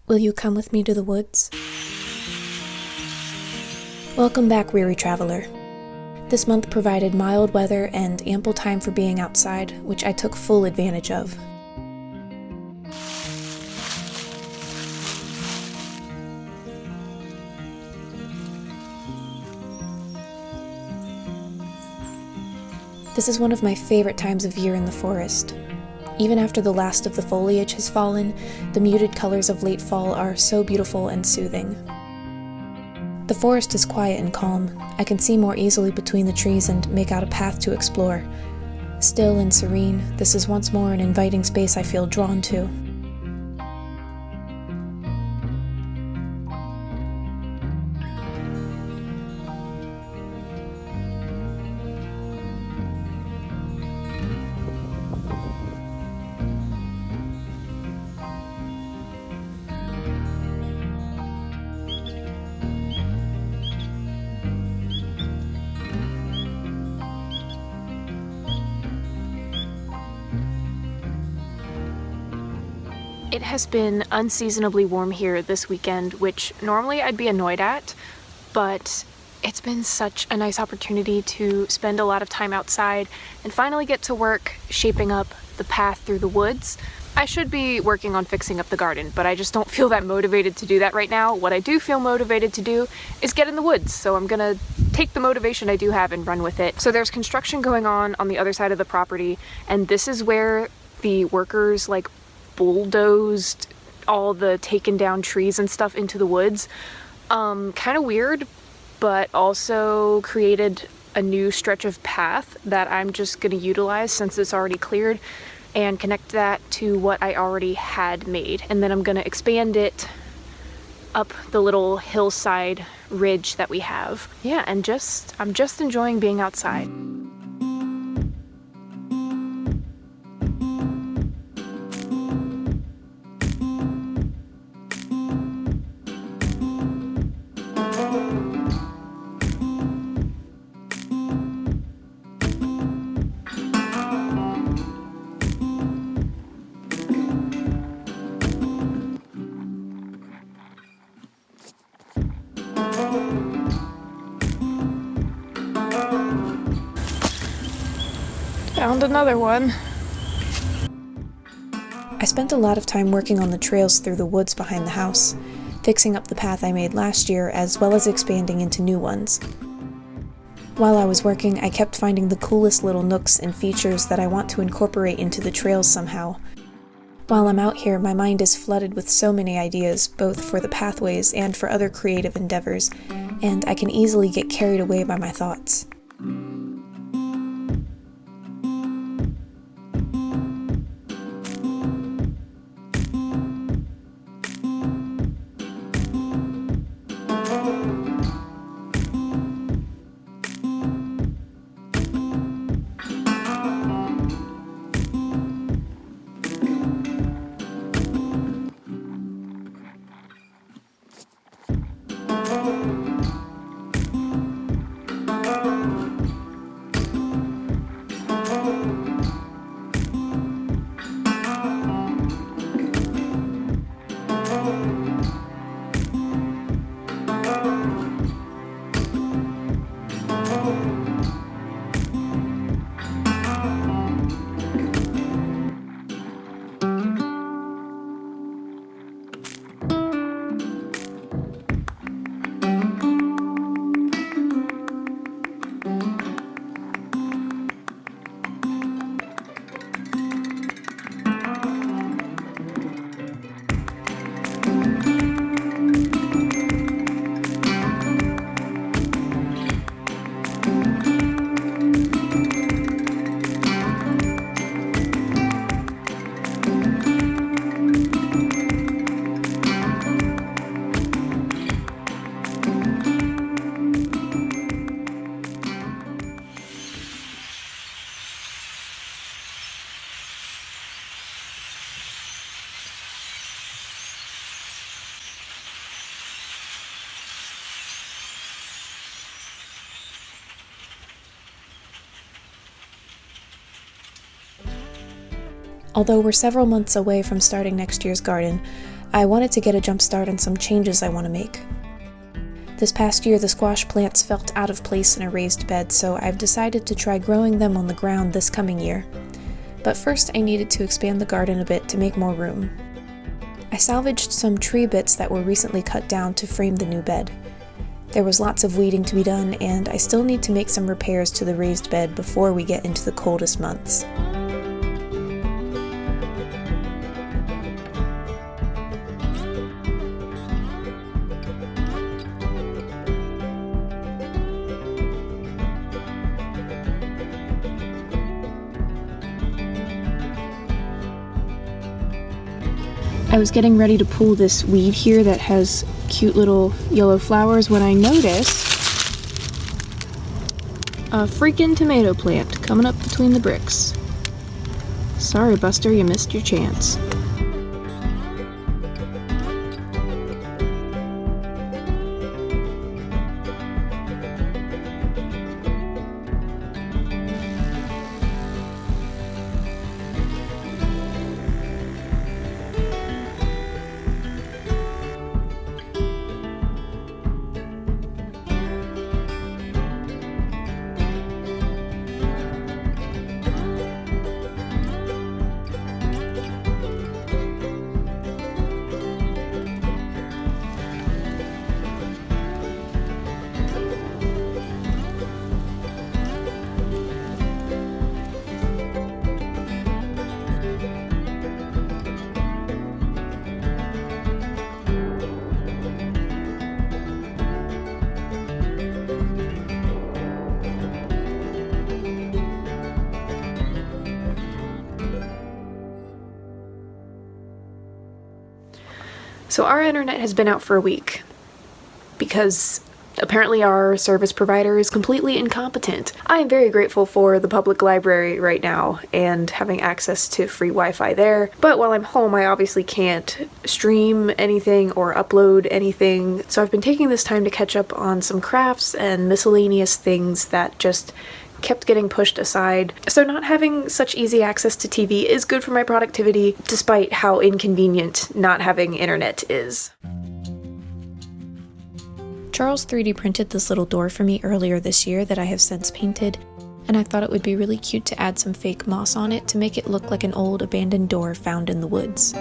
Will you come with me to the woods? Welcome back, weary traveler. This month provided mild weather and ample time for being outside, which I took full advantage of. This is one of my favorite times of year in the forest. Even after the last of the foliage has fallen, the muted colors of late fall are so beautiful and soothing. The forest is quiet and calm. I can see more easily between the trees and make out a path to explore. Still and serene, this is once more an inviting space I feel drawn to. It has been unseasonably warm here this weekend, which normally I'd be annoyed at, but it's been such a nice opportunity to spend a lot of time outside and finally get to work shaping up the path through the woods. I should be working on fixing up the garden, but I just don't feel that motivated to do that right now. What I do feel motivated to do is get in the woods, so I'm gonna take the motivation I do have and run with it. So there's construction going on the other side of the property, and this is where the workers bulldozed all the taken down trees and stuff into the woods. Kind of weird, but also created a new stretch of path that I'm just gonna utilize since it's already cleared and connect that to what I already had made. And then I'm gonna expand it up the little hillside ridge that we have. Yeah, and I'm just enjoying being outside. Found another one. I spent a lot of time working on the trails through the woods behind the house, fixing up the path I made last year as well as expanding into new ones. While I was working, I kept finding the coolest little nooks and features that I want to incorporate into the trails somehow. While I'm out here, my mind is flooded with so many ideas, both for the pathways and for other creative endeavors, and I can easily get carried away by my thoughts. Although we're several months away from starting next year's garden, I wanted to get a jump start on some changes I want to make. This past year, the squash plants felt out of place in a raised bed, so I've decided to try growing them on the ground this coming year. But first, I needed to expand the garden a bit to make more room. I salvaged some tree bits that were recently cut down to frame the new bed. There was lots of weeding to be done, and I still need to make some repairs to the raised bed before we get into the coldest months. I was getting ready to pull this weed here that has cute little yellow flowers when I noticed a freaking tomato plant coming up between the bricks. Sorry, Buster, you missed your chance. So our internet has been out for a week because apparently our service provider is completely incompetent. I am very grateful for the public library right now and having access to free Wi-Fi there, but while I'm home I obviously can't stream anything or upload anything, so I've been taking this time to catch up on some crafts and miscellaneous things that just kept getting pushed aside. So not having such easy access to TV is good for my productivity, despite how inconvenient not having internet is. Charles 3D printed this little door for me earlier this year that I have since painted, and I thought it would be really cute to add some fake moss on it to make it look like an old abandoned door found in the woods.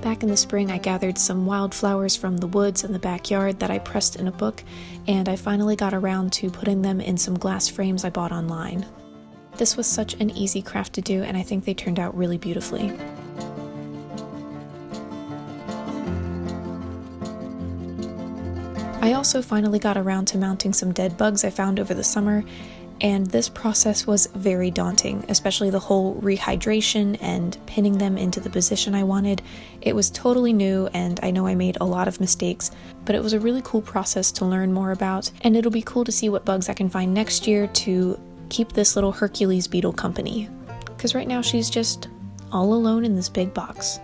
Back in the spring, I gathered some wildflowers from the woods in the backyard that I pressed in a book, and I finally got around to putting them in some glass frames I bought online. This was such an easy craft to do, and I think they turned out really beautifully. I also finally got around to mounting some dead bugs I found over the summer, and this process was very daunting, especially the whole rehydration and pinning them into the position I wanted. It was totally new, and I know I made a lot of mistakes, but it was a really cool process to learn more about, and it'll be cool to see what bugs I can find next year to keep this little Hercules beetle company, because right now she's just all alone in this big box.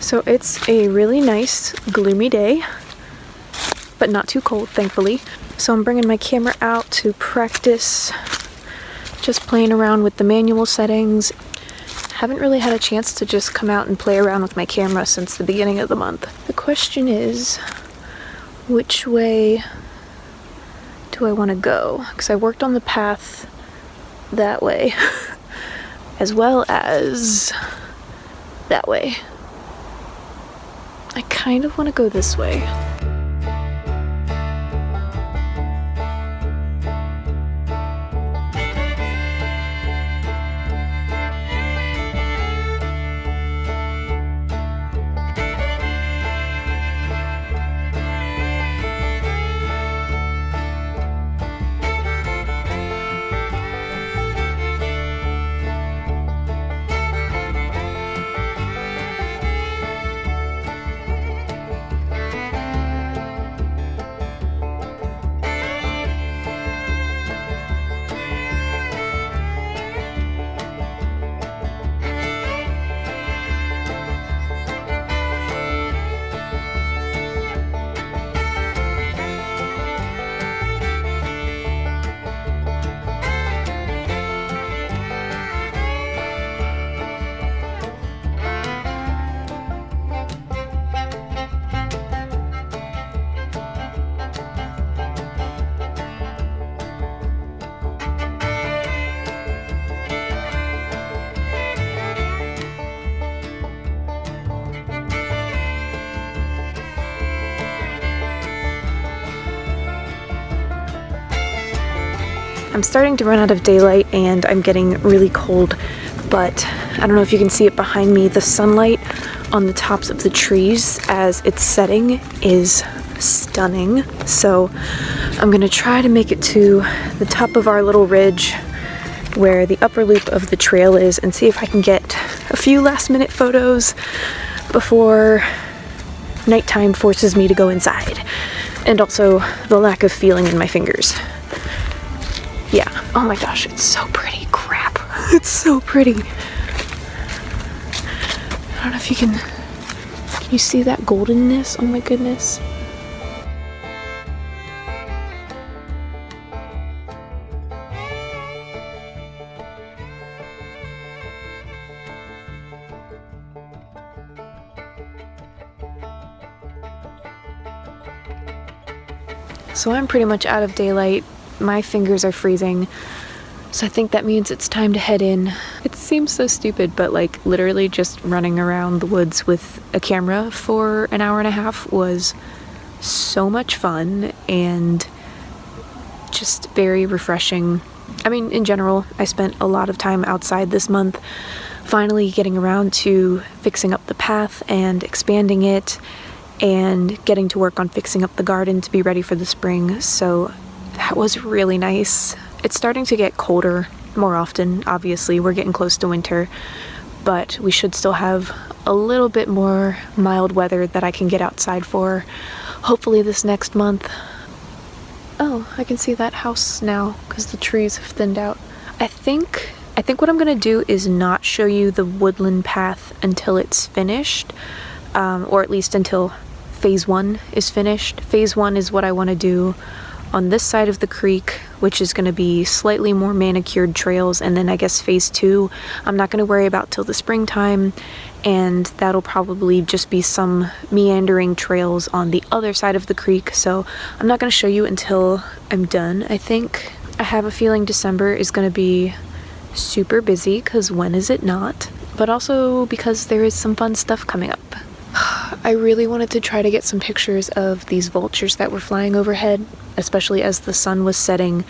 So it's a really nice, gloomy day, but not too cold, thankfully. So I'm bringing my camera out to practice just playing around with the manual settings. Haven't really had a chance to just come out and play around with my camera since the beginning of the month. The question is, which way do I want to go? Because I worked on the path that way, as well as that way. I kind of want to go this way. I'm starting to run out of daylight and I'm getting really cold, but I don't know if you can see it behind me. The sunlight on the tops of the trees as it's setting is stunning. So I'm gonna try to make it to the top of our little ridge where the upper loop of the trail is and see if I can get a few last minute photos before nighttime forces me to go inside. And also the lack of feeling in my fingers. Yeah. Oh my gosh, it's so pretty. Crap. It's so pretty. I don't know if you can you see that goldenness? Oh my goodness. So I'm pretty much out of daylight. My fingers are freezing, so I think that means it's time to head in. It seems so stupid, but like literally just running around the woods with a camera for an hour and a half was so much fun and just very refreshing. I mean, in general, I spent a lot of time outside this month, finally getting around to fixing up the path and expanding it and getting to work on fixing up the garden to be ready for the spring. So that was really nice. It's starting to get colder more often, obviously. We're getting close to winter, but we should still have a little bit more mild weather that I can get outside for, hopefully this next month. Oh, I can see that house now because the trees have thinned out. I think what I'm gonna do is not show you the woodland path until it's finished, or at least until phase 1 is finished. Phase 1 is what I want to do on this side of the creek, which is going to be slightly more manicured trails, and then I guess phase 2 I'm not going to worry about till the springtime, and that'll probably just be some meandering trails on the other side of the creek. So I'm not going to show you until I'm done. I think I have a feeling December is going to be super busy, because when is it not? But also because there is some fun stuff coming up. I really wanted to try to get some pictures of these vultures that were flying overhead, especially as the sun was setting.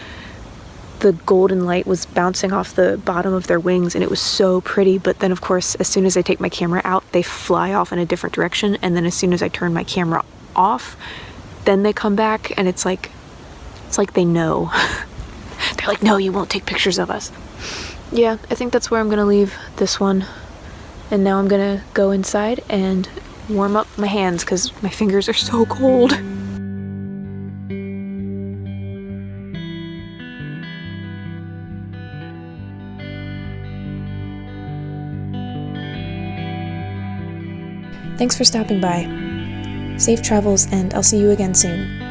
The golden light was bouncing off the bottom of their wings and it was so pretty, but then of course as soon as I take my camera out they fly off in a different direction, and then as soon as I turn my camera off then they come back, and it's like they know. They're like, no, you won't take pictures of us. Yeah, I think that's where I'm gonna leave this one, and now I'm gonna go inside and warm up my hands because my fingers are so cold. Thanks for stopping by. Safe travels, and I'll see you again soon.